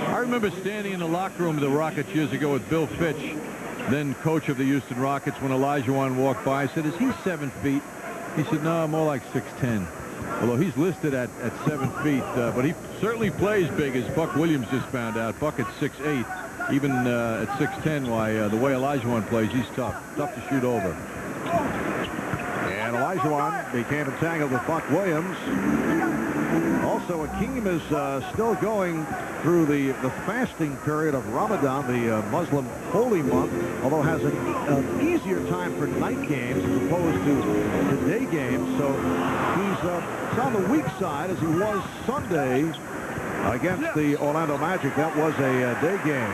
I remember standing in the locker room of the Rockets years ago with Bill Fitch, then coach of the Houston Rockets, when Olajuwon walked by. I said, "Is he 7 feet?" He said, "No, more like 6'10". Although he's listed at 7 feet, but he certainly plays big, as Buck Williams just found out. Buck at 6'8", even at 6'10". Why, the way Olajuwon plays, he's tough to shoot over. And Olajuwon became entangled with Buck Williams. Also, Akeem is still going through the fasting period of Ramadan, the Muslim holy month, although has an easier time for night games as opposed to day games. So he's on the weak side, as he was Sunday against the Orlando Magic. That was a day game.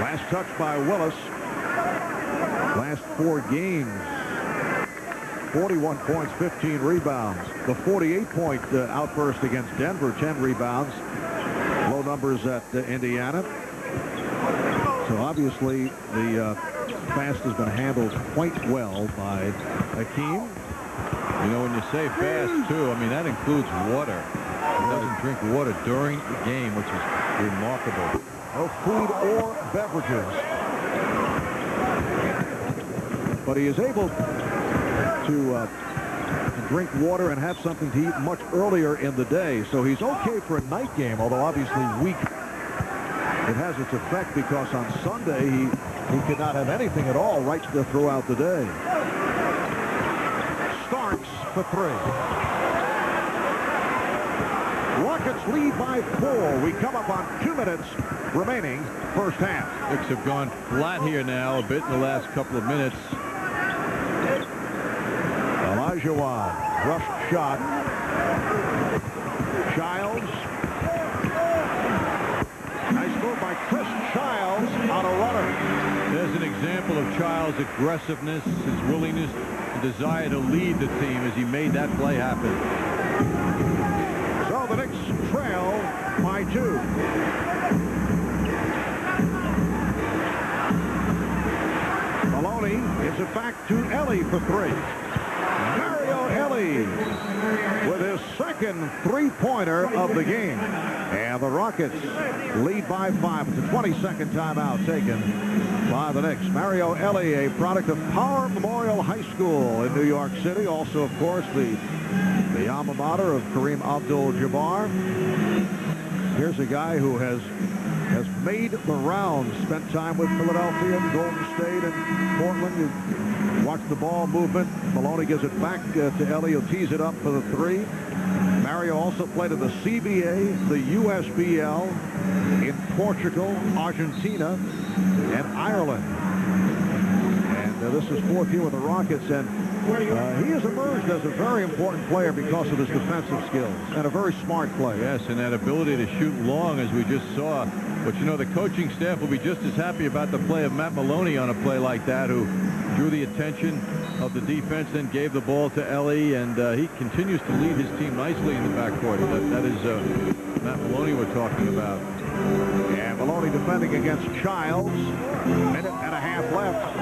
Last touch by Willis. Last 4 games. 41 points, 15 rebounds. The 48-point outburst against Denver, 10 rebounds. Low numbers at Indiana. So obviously the fast has been handled quite well by Akeem. You know, when you say fast, too, I mean, that includes water. He doesn't drink water during the game, which is remarkable. No food or beverages. But he is able to drink water and have something to eat much earlier in the day. So he's okay for a night game, although obviously weak. It has its effect because on Sunday he could not have anything at all right throughout the day. Starks for 3. Rockets lead by 4. We come up on 2 minutes remaining first half. Knicks have gone flat here now a bit in the last couple of minutes. Olajuwon, rough shot. Childs. Nice move by Chris Childs on a runner. There's an example of Childs' aggressiveness, his willingness and desire to lead the team as he made that play happen. So the Knicks trail by 2. Maloney gives it back to Ellie for 3. Mario Ellie with his second three-pointer of the game. And the Rockets lead by 5. It's a 22nd timeout taken by the Knicks. Mario Ellie, a product of Power Memorial High School in New York City. Also, of course, the alma mater of Kareem Abdul-Jabbar. Here's a guy who has made the rounds, spent time with Philadelphia, Golden State, and Portland. You watch the ball movement. Maloney gives it back to Ellie, who tees it up for the 3. Mario also played in the CBA, the USBL, in Portugal, Argentina, and Ireland. And this is 4th year with the Rockets, and he has emerged as a very important player because of his defensive skills, and a very smart player. Yes, and that ability to shoot long, as we just saw. But, you know, the coaching staff will be just as happy about the play of Matt Maloney on a play like that, who drew the attention of the defense, then gave the ball to Ellie, and he continues to lead his team nicely in the backcourt. That is Matt Maloney we're talking about. And Maloney defending against Childs. Minute and a half left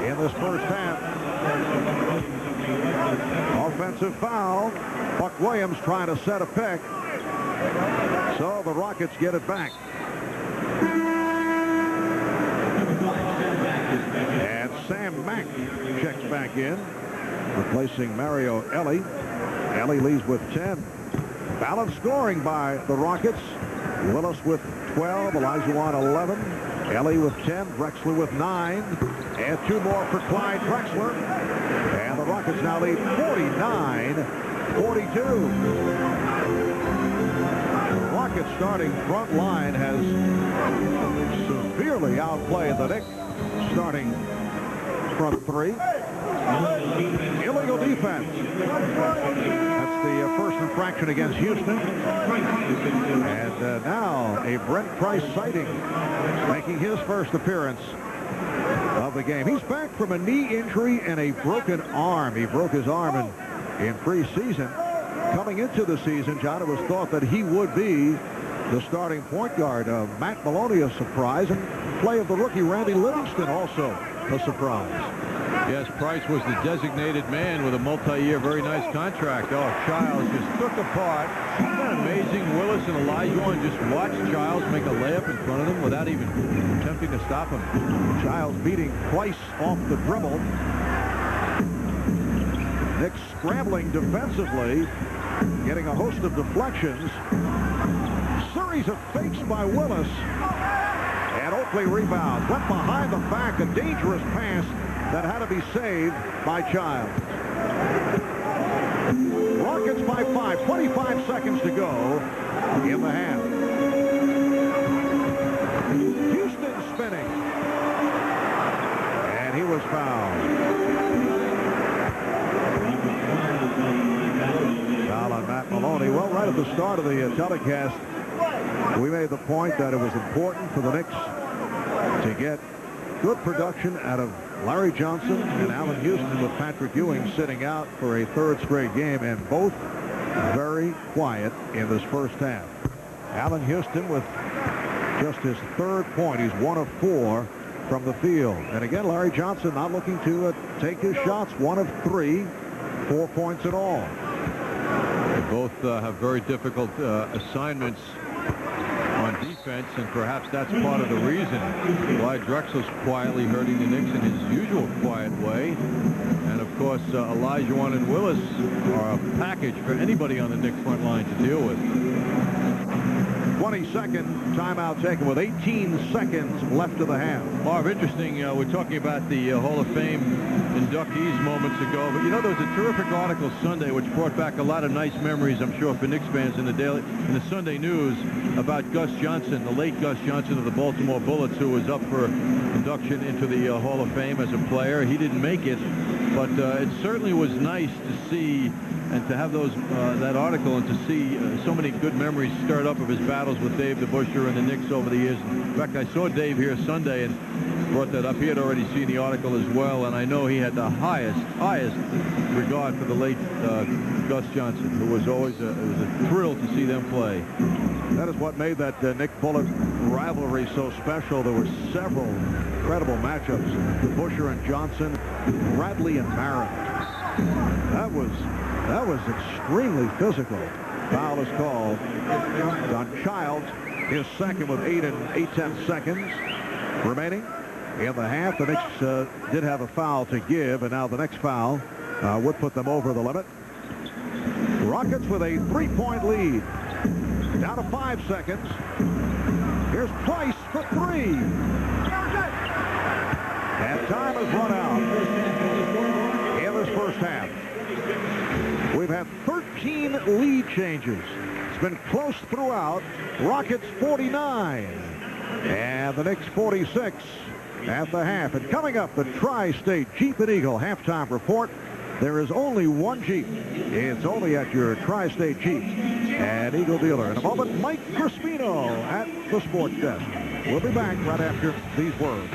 in this first half. Offensive foul. Buck Williams trying to set a pick. So the Rockets get it back. And Sam Mack checks back in, replacing Mario Ellie. Ellie leads with 10. Balanced scoring by the Rockets. Willis with 12, Olajuwon 11, Ellie with 10, Drexler with 9, and 2 more for Clyde Drexler. And the Rockets now lead 49-42. The Rockets starting front line has severely outplayed the Knicks starting front 3. Illegal defense. That's the first infraction against Houston. And now a Brent Price sighting, making his first appearance of the game. He's back from a knee injury and a broken arm. He broke his arm in preseason. Coming into the season, John, it was thought that he would be the starting point guard. Matt Maloney, a surprise, and play of the rookie Randy Livingston also a surprise. Yes, Price was the designated man with a multi-year, very nice contract. Oh, Childs just took apart. Isn't that amazing? Willis and Olajuwon just watched Childs make a layup in front of them without even attempting to stop him. Childs beating Price off the dribble. Knicks scrambling defensively, getting a host of deflections. Series of fakes by Willis. And Oakley rebounds. Went behind the back. A dangerous pass that had to be saved by Childs. Rockets by 5. 25 seconds to go in the half. Houston spinning. And he was fouled. Foul on Matt Maloney. Well, right at the start of the telecast, we made the point that it was important for the Knicks to get good production out of Larry Johnson and Allen Houston, with Patrick Ewing sitting out for a third straight game, and both very quiet in this first half. Allen Houston with just his third point. He's 1 of 4 from the field. And again, Larry Johnson not looking to take his shots. 1 of 3, 4 points in all. They both have very difficult assignments on defense, and perhaps that's part of the reason why Drexler's quietly hurting the Knicks in his usual quiet way. And of course, Olajuwon and Willis are a package for anybody on the Knicks front line to deal with. 22nd timeout taken with 18 seconds left of the half. Marv, interesting. We're talking about the Hall of Fame inductees moments ago, but you know, there was a terrific article Sunday which brought back a lot of nice memories, I'm sure, for Knicks fans in the Sunday News about Gus Johnson, the late Gus Johnson of the Baltimore Bullets, who was up for induction into the Hall of Fame as a player. He didn't make it, but it certainly was nice to see and to have those that article, and to see so many good memories stirred up of his battles with Dave DeBusschere and the Knicks over the years. In fact, I saw Dave here Sunday and brought that up. He had already seen the article as well, and I know he had the highest regard for the late Gus Johnson, who was always it was a thrill to see them play. That is what made that Nick Bullock rivalry so special. There were several incredible matchups. DeBusschere and Johnson, Bradley and Barrett. That was extremely physical. Foul is called on Childs, his second, with 8 and 8/10 seconds remaining in the half. The Knicks did have a foul to give, and now the next foul would put them over the limit. Rockets with a 3-point lead. Down to 5 seconds. Here's Price for 3. And time has run out in this first half. We've had 13 lead changes. It's been close throughout. Rockets 49 and the Knicks 46 at the half. And coming up, the Tri-State Jeep and Eagle halftime report. There is only one Jeep. It's only at your Tri-State Jeep and Eagle dealer. In a moment, Mike Crispino at the sports desk. We'll be back right after these words.